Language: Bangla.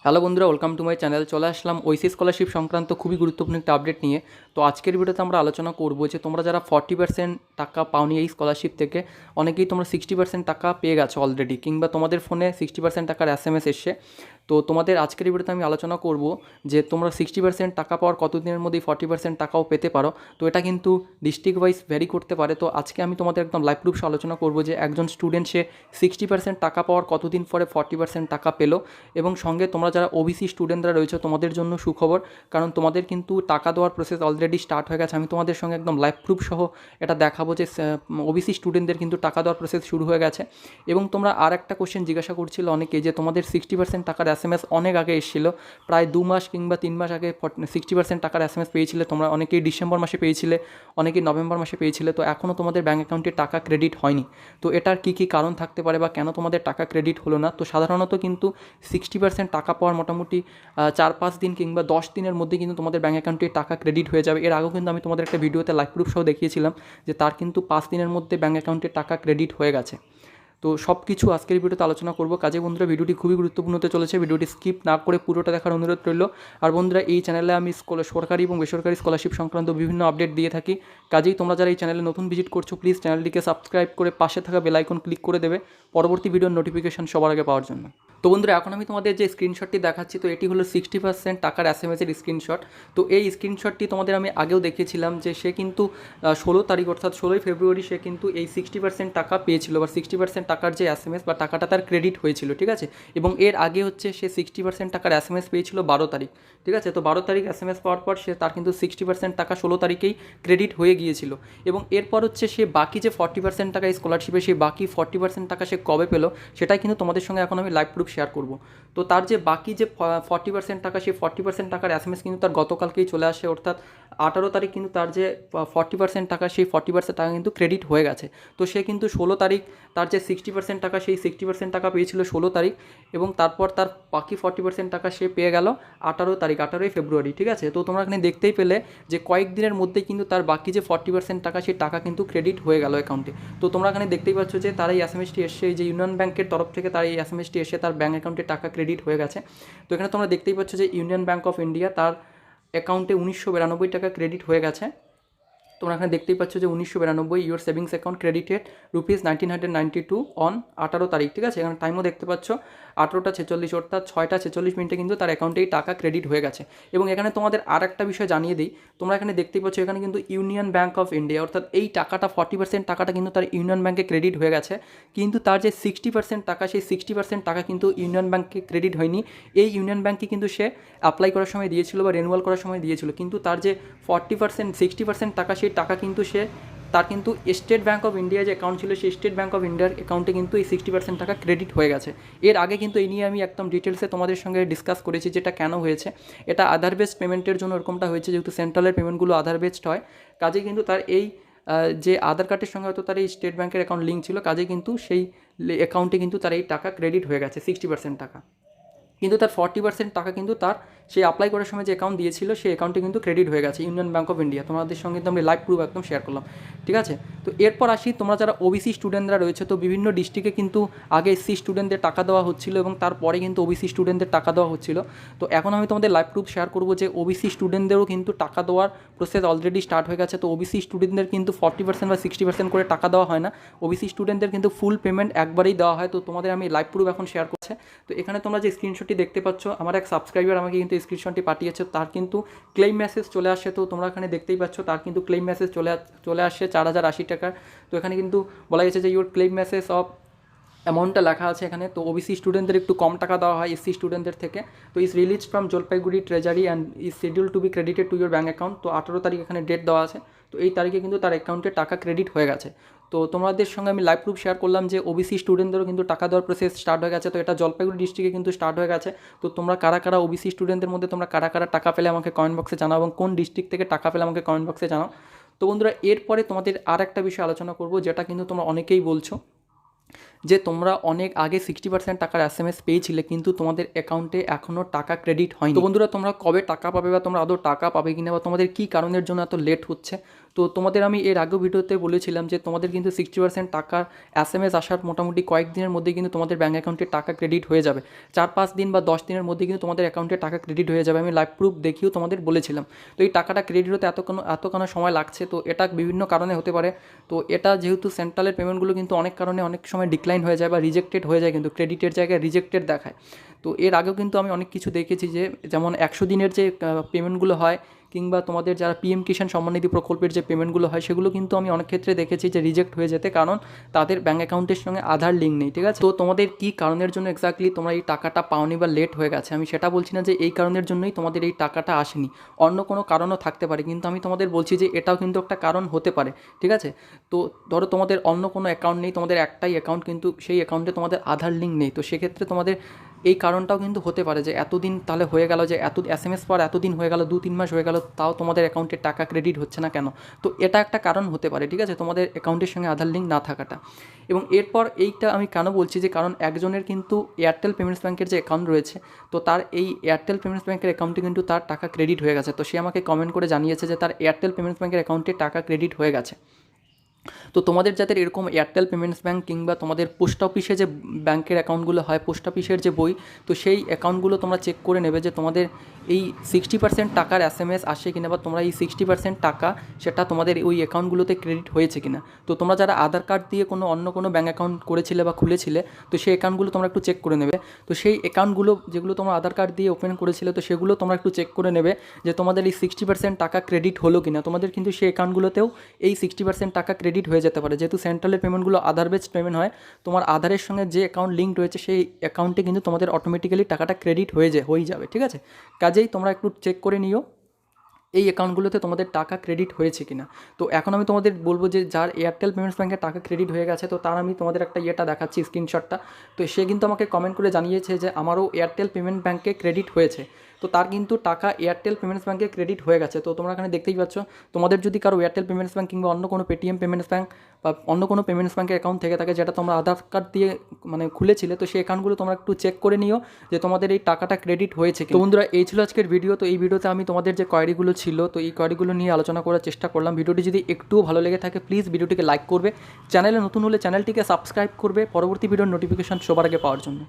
হ্যালো বন্ধুরা, ওয়েলকাম টু মাই চ্যানেল। চলে আসলাম ওইসি স্কলারশিপ সংক্রান্ত খুবই গুরুত্বপূর্ণ একটা আপডেট নিয়ে। তো আজকের ভিডিওতে আমরা আলোচনা করব যে তোমরা যারা 40% টাকা পাওনি এই স্কলারশিপ থেকে, অনেকেই তোমরা 60% টাকা পেয়ে গেছো অলরেডি, কিংবা তোমাদের ফোনে 60% টাকার SMS এসছে। তো তোমাদের আজকের ভিডিওতে আমি আলোচনা করব যে তোমরা 60% টাকা পাওয়ার কতদিনের মধ্যেই 40% টাকাও পেতে পারো। তো এটা কিন্তু ডিস্ট্রিক্ট ওয়াইজ ভ্যারি করতে পারে। তো আজকে আমি তোমাদের একদম লাইভ প্রুফ আলোচনা করব যে একজন স্টুডেন্ট সে 60% টাকা পাওয়ার কতদিন পরে 40% টাকা পেলো। এবং সঙ্গে তোমরা যারা ওবিসি স্টুডেন্টরা রয়েছে তোমাদের জন্য সুখবর, কারণ তোমাদের কিন্তু টাকা দেওয়ার প্রসেস অলরেডি স্টার্ট হয়ে গেছে। আমি তোমাদের সঙ্গে একদম লাইভ প্রুফ সহ এটা দেখাবো যে ওবিসি স্টুডেন্টদের কিন্তু টাকা দেওয়ার প্রসেস শুরু হয়ে গেছে। এবং তোমরা আর একটা কোশ্চেন জিজ্ঞাসা করছিল অনেকে যে তোমাদের 60% টাকার SMS অনেক আগে এসেছিল, প্রায় 2 মাস কিংবা 3 মাস আগে 60% টাকার SMS পেয়েছিলে তোমরা। অনেকেই ডিসেম্বর মাসে পেয়েছিলে, অনেকেই নভেম্বর মাসে পেয়েছিলে। তো এখনও তোমাদের ব্যাঙ্ক অ্যাকাউন্টে টাকা ক্রেডিট হয়নি। তো এটার কী কী কারণ থাকতে পারে বা কেন তোমাদের টাকা ক্রেডিট হলো না? তো সাধারণত কিন্তু 60% টাকা পাওয়ার মোটামুটি 4-5 দিন কিংবা 10 দিনের মধ্যে কিন্তু তোমাদের ব্যাঙ্ক অ্যাকাউন্টে টাকা ক্রেডিট হয়ে যাবে। এর আগেও কিন্তু আমি তোমাদের একটা ভিডিওতে লাইভ প্রুফ সহ দেখিয়েছিলাম যে তার কিন্তু 5 দিনের মধ্যে ব্যাঙ্ক অ্যাকাউন্টে টাকা ক্রেডিট হয়ে গেছে। তো সব কিছু আজকের ভিডিওতে আলোচনা করব। কাজে বন্ধুরা, ভিডিওটি খুবই গুরুত্বপূর্ণ হতে চলেছে, ভিডিওটি স্কিপ না করে পুরোটা দেখার অনুরোধ রইল। আর বন্ধুরা, এই চ্যানেলে আমি সরকারি এবং বেসরকারি স্কলারশিপ সংক্রান্ত বিভিন্ন আপডেট দিয়ে থাকি। কাজেই তোমরা যারা এই চ্যানেলে নতুন ভিজিট করছো, প্লিজ চ্যানেলটিকে সাবস্ক্রাইব করে পাশে থাকা বেল আইকন ক্লিক করে দেবে পরবর্তী ভিডিওর নোটিফিকেশন সবার আগে পাওয়ার জন্য। তো বন্ধুরা, এখন আমি তোমাদের যে স্ক্রিনশটটি দেখাচ্ছি, তো এটি হলো 60% টাকার SMS এর স্ক্রিনশট। তো এই স্ক্রিনশটটি তোমাদের আমি আগেও দেখিয়েছিলাম যে সে কিন্তু 16 তারিখ অর্থাৎ 16ই ফেব্রুয়ারি সে কিন্তু এই 60% টাকা পেয়েছিল, বা 60% টাকার যে SMS বা টাকাটা তার ক্রেডিট হয়েছিল, ঠিক আছে। এবং এর আগে হচ্ছে সে 60% টাকার SMS পেয়েছিল 12 তারিখ, ঠিক আছে। তো 12 তারিখ SMS পাওয়ার পর সে তার কিন্তু 60% টাকা 16 তারিখেই ক্রেডিট হয়ে গিয়েছিল। এবং এরপর হচ্ছে সে বাকি যে 40% টাকা স্কলারশিপে, সেই বাকি 40% টাকা সে কবে পেলো সেটাই কিন্তু তোমাদের সঙ্গে এখন আমি লাইভ প্রুফ শেয়ার করব। তো তার যে বাকি যে 40% টাকা, সেই 40% টাকার SMS কিন্তু তার গতকালকেই চলে আসে, অর্থাৎ 18 তারিখ কিন্তু তার যে 40% টাকা, সেই 40% টাকা কিন্তু ক্রেডিট হয়ে গেছে। তো সে কিন্তু 16 তারিখ তার যে 60% টাকা, সেই 60% টাকা পেয়েছিল 16 তারিখ, এবং তারপর তার বাকি 40% টাকা সে পেয়ে গেল 18 তারিখ, 18ই ফেব্রুয়ারি, ঠিক আছে। তো তোমরা এখানে দেখতেই পেলে যে কয়েকদিনের মধ্যেই কিন্তু তার বাকি যে 40% টাকা, সেই টাকা কিন্তু ক্রেডিট হয়ে গেল অ্যাকাউন্টে। তো তোমরা এখানে দেখতেই পাচ্ছ যে তার এই এসএমএসটি এসছে, এই যে ইউনিয়ন ব্যাংকের তরফ থেকে তার এই এসএমএসটি এসে তার ব্যাঙ্ক অ্যাকাউন্টে টাকা ক্রেডিট হয়ে গেছে। তো এখানে তোমরা দেখতেই পাচ্ছ যে ইউনিয়ন ব্যাঙ্ক অফ ইন্ডিয়া তার অ্যাকাউন্টে 1992 টাকা ক্রেডিট হয়ে গেছে। তোমরা এখানে দেখতেই পাচ্ছ যে 1992 your savings account credited ₹1992 on 18 তারিখ, ঠিক আছে। এখানে টাইমও দেখতে পাচ্ছ 18টা 46, অর্থাৎ 6টা 46 কিন্তু তার অ্যাকাউন্টেই টাকা ক্রেডিট হয়ে গেছে। এবং এখানে তোমাদের আর একটা বিষয় জানিয়ে দিই, তোমরা এখানে দেখতেই পাচ্ছ এখানে কিন্তু ইউনিয়ন ব্যাঙ্ক অফ ইন্ডিয়া, অর্থাৎ এই টাকাটা 40% টাকাটা কিন্তু তার ইউনিয়ন ব্যাঙ্কে ক্রেডিট হয়ে গেছে। কিন্তু তার যে 60% টাকা, সেই 60% টাকা কিন্তু ইউনিয়ন ব্যাঙ্কে ক্রেডিট হয়নি। এই ইউনিয়ন ব্যাঙ্কে কিন্তু সে অ্যাপ্লাই করার সময় দিয়েছিল বা রেনুয়াল করার সময় দিয়েছিল, কিন্তু তার যে 60% টাকা, সেই টাকা কিন্তু তার কিন্তু স্টেট ব্যাঙ্ক অফ ইন্ডিয়া যে অ্যাকাউন্ট ছিল, সেই স্টেট ব্যাঙ্ক অফ ইন্ডিয়ার অ্যাকাউন্টে কিন্তু এই 60% টাকা ক্রেডিট হয়ে গেছে। এর আগে কিন্তু এই নিয়ে আমি একদম ডিটেলসে তোমাদের সঙ্গে ডিসকাস করেছি যেটা কেন হয়েছে। এটা আধার বেসড পেমেন্টের জন্য এরকমটা হয়েছে, যেহেতু সেন্ট্রালের পেমেন্টগুলো আধার বেসড হয়। কাজে কিন্তু তার এই যে আধার কার্ডের সঙ্গে হয়তো তার এই স্টেট ব্যাঙ্কের অ্যাকাউন্ট লিঙ্ক ছিল, কাজে কিন্তু সেই অ্যাকাউন্টে কিন্তু তার এই টাকা ক্রেডিট হয়ে গেছে 60% টাকা। কিন্তু তার 40% টাকা কিন্তু তার সেই অ্যাপ্লাই করার সময় যে অ্যাকাউন্ট দিয়েছিল, সেই অ্যাকাউন্টে কিন্তু ক্রেডিট হয়ে গেছে ইউনিয়ন ব্যাঙ্ক অফ ইন্ডিয়া। তোমাদের সঙ্গে কিন্তু আমি লাইভ প্রুফ একদম শেয়ার করলাম, ঠিক আছে। তো এরপর আসি, তোমরা যারা ওবিসি স্টুডেন্টরা রয়েছে, তো বিভিন্ন ডিস্ট্রিক্টে কিন্তু আগে এসসি স্টুডেন্টদের টাকা দেওয়া হচ্ছিল এবং তারপরে কিন্তু ওবিসি স্টুডেন্টদের টাকা দেওয়া হচ্ছিল। তো এখন আমি তোমাদের লাইভ প্রুফ শেয়ার করবো যে ওবিসি স্টুডেন্টদেরও কিন্তু টাকা দেওয়ার প্রসেস অলরেডি স্টার্ট হয়ে গেছে। তো ওবিসি স্টুডেন্টদের কিন্তু 40% বা 60% করে টাকা দেওয়া হয় না, ওবিসি স্টুডেন্টদের কিন্তু ফুল পেমেন্ট একবারেই দেওয়া হয়। তো তোমাদের আমি লাইভ প্রুফ এখন শেয়ার করছি। তো এখানে তোমরা যে স্ক্রিনশটটি দেখতে পাচ্ছ, আমার এক সাবস্ক্রাইবার আমাকে কিন্তু স্ক্রিনশটটি পাঠিয়েছে, তার কিন্তু ক্লেম মেসেজ চলে আসে। তো তোমরা এখানে দেখতেই পাচ্ছ তার কিন্তু ক্লেম মেসেজ চলে আসে 4080 টাকার। তো এখানে কিন্তু বলা গেছে যে ইউর ক্লেম মেসেজ অফ অ্যামাউন্টটা লেখা আছে এখানে। তো ওবিসি স্টুডেন্টদের একটু কম টাকা দেওয়া হয় এসসি স্টুডেন্টদের থেকে। তো is release from Jalpaiguri treasury and is schedule to be credited to your bank account. তো 18 তারিখ এখানে ডেট দেওয়া আছে। তো এই তারিখে কিন্তু তার অ্যাকাউন্টে টাকা ক্রেডিট হয়ে গেছে। তো তোমাদের সঙ্গে আমি লাইভ প্রুফ শেয়ার করলাম যে ওবিসি স্টুডেন্টদেরও কিন্তু টাকা দেওয়ার প্রসেস স্টার্ট হয়ে গেছে। তো এটা জলপাইগুড়ি ডিস্ট্রিক্টে কিন্তু স্টার্ট হয়ে গেছে। তো তোমরা কারা ওবিসি স্টুডেন্টদের মধ্যে তোমরা কারা টাকা পেলে আমাকে কমেন্ট বক্সে জানাও, এবং কোন ডিস্ট্রিক্ট থেকে টাকা পেলে আমাকে কমেন্ট বক্সে জানাও। তো বন্ধুরা, এরপরে তোমাদের আর একটা বিষয় আলোচনা করব, যেটা কিন্তু তোমরা অনেকেই বলছো যে তোমরা অনেক আগে 60% টাকার SMS পেয়েছিলে, কিন্তু তোমাদের অ্যাকাউন্টে এখনও টাকা ক্রেডিট হয়নি। তো বন্ধুরা, তোমরা কবে টাকা পাবে বা তোমরা আদৌ টাকা পাবে কিনা, বা তোমাদের কী কারণের জন্য এত লেট হচ্ছে, তো তো তোমাদের আমি এর আগেও ভিডিওতে বলেছিলাম যে তোমাদের কিন্তু 60% টাকার SMS আসার মোটামুটি কয়েকদিনের মধ্যেই কিন্তু তোমাদের ব্যাঙ্ক অ্যাকাউন্টে টাকা ক্রেডিট হয়ে যাবে। 4-5 দিন বা 10 দিনের মধ্যে কিন্তু তোমাদের অ্যাকাউন্টে টাকা ক্রেডিট হয়ে যাবে। আমি লাইভ প্রুফ দেখিয়েও তোমাদের বলেছিলাম। তো এই টাকাটা ক্রেডিট হতে এতক্ষণ সময় লাগছে, তো এটা বিভিন্ন কারণে হতে পারে। তো এটা যেহেতু সেন্ট্রালের পেমেন্টগুলো কিন্তু অনেক কারণে অনেক সময় ডিক্লাইন হয়ে যায় বা রিজেক্টেড হয়ে যায়, কিন্তু ক্রেডিটের জায়গায় রিজেক্টেড দেখায়। তো এর আগেও কিন্তু আমি অনেক কিছু দেখেছি যে যেমন 100 দিনের যে পেমেন্টগুলো হয় কিংবা তোমাদের যারা পিএম কিষাণ সম্মান নিধি প্রকল্পের যে পেমেন্টগুলো হয় সেগুলো কিন্তু আমি অনেক ক্ষেত্রে দেখেছি যে রিজেক্ট হয়ে যেতে, কারণ তাদের ব্যাঙ্ক অ্যাকাউন্টের সঙ্গে আধার লিঙ্ক নেই। ঠিক আছে, তো তোমাদের কী কারণের জন্য এক্স্যাক্টলি তোমরা এই টাকাটা পাওনি বা লেট হয়ে গেছে, আমি সেটা বলছি না যে এই কারণের জন্যই তোমাদের এই টাকাটা আসেনি, অন্য কোনো কারণও থাকতে পারে, কিন্তু আমি তোমাদের বলছি যে এটাও কিন্তু একটা কারণ হতে পারে। ঠিক আছে, তো ধরো তোমাদের অন্য কোনো অ্যাকাউন্ট নেই, তোমাদের একটাই অ্যাকাউন্ট, কিন্তু সেই অ্যাকাউন্টে তোমাদের আধার লিঙ্ক নেই, তো সেক্ষেত্রে তোমাদের এই কারণটাও কিন্তু হতে পারে যে এতদিন তাহলে হয়ে গেল, যে SMS পর এতদিন হয়ে গেল, 2-3 মাস হয়ে গেল, তাও তোমাদের অ্যাকাউন্টে টাকা ক্রেডিট হচ্ছে না কেন। তো এটা একটা কারণ হতে পারে, ঠিক আছে, তোমাদের অ্যাকাউন্টের সঙ্গে আধার লিঙ্ক না থাকাটা। এবং এরপর এইটা আমি কেন বলছি যে কারণ একজনের কিন্তু এয়ারটেল পেমেন্টস ব্যাঙ্কের যে অ্যাকাউন্ট রয়েছে, তো তার এই এয়ারটেল পেমেন্টস ব্যাঙ্কের অ্যাকাউন্টে কিন্তু তার টাকা ক্রেডিট হয়ে গেছে। তো সে আমাকে কমেন্ট করে জানিয়েছে যে তার এয়ারটেল পেমেন্টস ব্যাঙ্কের অ্যাকাউন্টে টাকা ক্রেডিট হয়ে গেছে। তো তোমাদের যাদের এরকম এয়ারটেল পেমেন্টস ব্যাঙ্ক কিংবা তোমাদের পোস্ট অফিসে যে ব্যাঙ্কের অ্যাকাউন্টগুলো হয়, পোস্ট অফিসের যে বই, তো সেই অ্যাকাউন্টগুলো তোমরা চেক করে নেবে যে তোমাদের এই 60% টাকার SMS আসে কিনা, বা তোমরা এই 60% টাকা সেটা তোমাদের ওই অ্যাকাউন্টগুলোতে ক্রেডিট হয়েছে কিনা। তো তোমরা যারা আধার কার্ড দিয়ে অন্য কোনো ব্যাঙ্ক অ্যাকাউন্ট করেছিলে বা খুলেছিলে, তো সেই অ্যাকাউন্টগুলো তোমরা একটু চেক করে নেবে। তো সেই অ্যাকাউন্টগুলো যেগুলো তোমরা আধার কার্ড দিয়ে ওপেন করেছিলে, তো সেগুলো তোমরা একটু চেক করে নেবে যে তোমাদের এই 60% টাকা ক্রেডিট হলো কিনা। তোমাদের কিন্তু সেই অ্যাকাউন্টগুলোতেও এই 60% টাকা ক্রেডিট হয়ে যেতে পারে, যেহেতু সেন্ট্রালের পেমেন্টগুলো আধার বেসড পেমেন্ট হয়। তোমার আধারের সঙ্গে যে অ্যাকাউন্ট লিঙ্ক রয়েছে সেই অ্যাকাউন্টে কিন্তু তোমাদের অটোমেটিক্যালি টাকাটা ক্রেডিট হয়ে যাবে। ঠিক আছে, কাজেই তোমরা একটু চেক করে নিও এই অ্যাকাউন্টগুলোতে তোমাদের টাকা ক্রেডিট হয়েছে কিনা। তো এখন আমি তোমাদের বলবো যে যার এয়ারটেল পেমেন্টস ব্যাঙ্কে টাকা ক্রেডিট হয়ে গেছে, তো তার আমি তোমাদের একটা দেখাচ্ছি, স্ক্রিনশটটা। তো সে কিন্তু আমাকে কমেন্ট করে জানিয়েছে যে আমারও এয়ারটেল পেমেন্ট ব্যাঙ্কে ক্রেডিট হয়েছে। তো তার কিন্তু টাকা এয়ারটেল পেমেন্টস ব্যাঙ্কে ক্রেডিট হয়ে গেছে। তো তোমরা এখানে দেখতেই পাচ্ছ, তোমাদের যদি কারো এয়ারটেল পেমেন্টস ব্যাঙ্ক কিংবা অন্য কোনো পেটিএম পেমেন্টস ব্যাঙ্ক বা অন্য কোনো পেমেন্টস ব্যাঙ্কের অ্যাকাউন্ট থেকে থাকে যেটা তোমরা আধার কার্ড দিয়ে খুলেছিলে, তো সেই অ্যাকাউন্টগুলো তোমরা একটু চেক করে নিও যে তোমাদের এই টাকাটা ক্রেডিট হয়েছে। তো বন্ধুরা, এই ছিল আজকের ভিডিও। তো এই ভিডিওতে আমি তোমাদের যে কোয়ারিগুলো ছিল, তো এই কোয়ারিগুলো নিয়ে আলোচনা করার চেষ্টা করলাম। ভিডিওটি যদি একটুও ভালো লেগে থাকে প্লিজ ভিডিওটিকে লাইক করবে, চ্যানেলে নতুন হলে চ্যানেলটিকে সাবস্ক্রাইব করবে পরবর্তী ভিডিওর নোটিফিকেশন সবার আগে পাওয়ার জন্য।